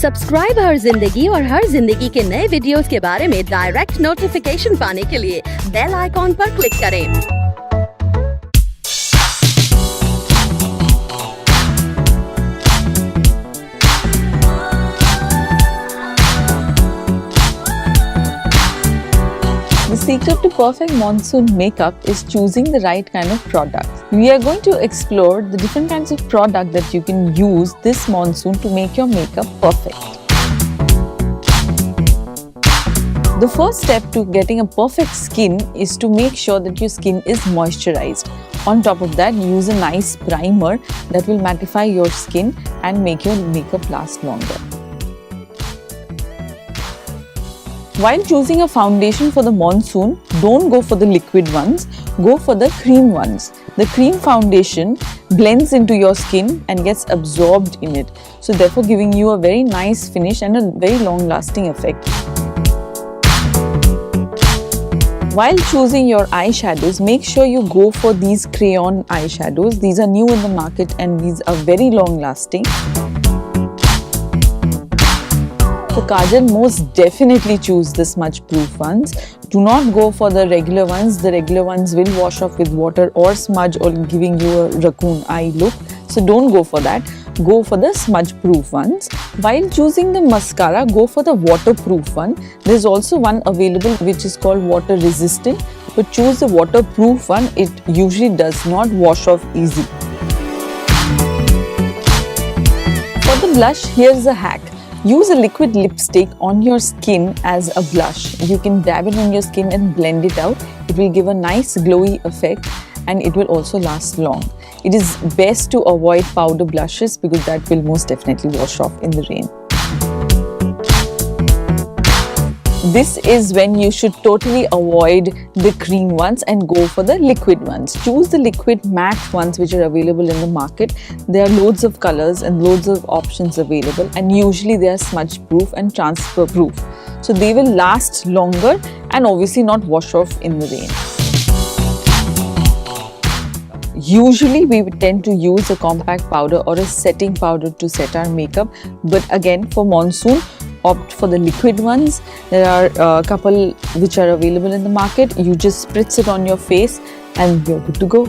Subscribe हर जिंदगी और हर जिंदगी के नए वीडियोस के बारे में डायरेक्ट नोटिफिकेशन पाने के लिए बेल आइकॉन पर क्लिक करें। The secret to perfect monsoon makeup is choosing the right kind of product. We are going to explore the different kinds of product that you can use this monsoon to make your makeup perfect. The first step to getting a perfect skin is to make sure that your skin is moisturized. On top of that, use a nice primer that will mattify your skin and make your makeup last longer. While choosing a foundation for the monsoon, don't go for the liquid ones, go for the cream ones. The cream foundation blends into your skin and gets absorbed in it, so therefore giving you a very nice finish and a very long lasting effect. While choosing your eyeshadows, make sure you go for these crayon eyeshadows. These are new in the market and these are very long lasting. For kajal, most definitely choose the smudge proof ones. Do not go for the regular ones. The regular ones will wash off with water or smudge or giving you a raccoon eye look. So don't go for that. Go for the smudge proof ones. While choosing the mascara, go for the waterproof one. There's also one available which is called water resistant. But choose the waterproof one. It usually does not wash off easy. For the blush, here's a hack. Use a liquid lipstick on your skin as a blush. You can dab it on your skin and blend it out. It will give a nice glowy effect and it will also last long. It is best to avoid powder blushes because that will most definitely wash off in the rain. This is when you should totally avoid the cream ones and go for the liquid ones. Choose the liquid matte ones which are available in the market. There are loads of colors and loads of options available, and usually they are smudge proof and transfer proof. So they will last longer and obviously not wash off in the rain. Usually we tend to use a compact powder or a setting powder to set our makeup, but again for monsoon, opt for the liquid ones. There are a couple which are available in the market. You just spritz it on your face and you're good to go.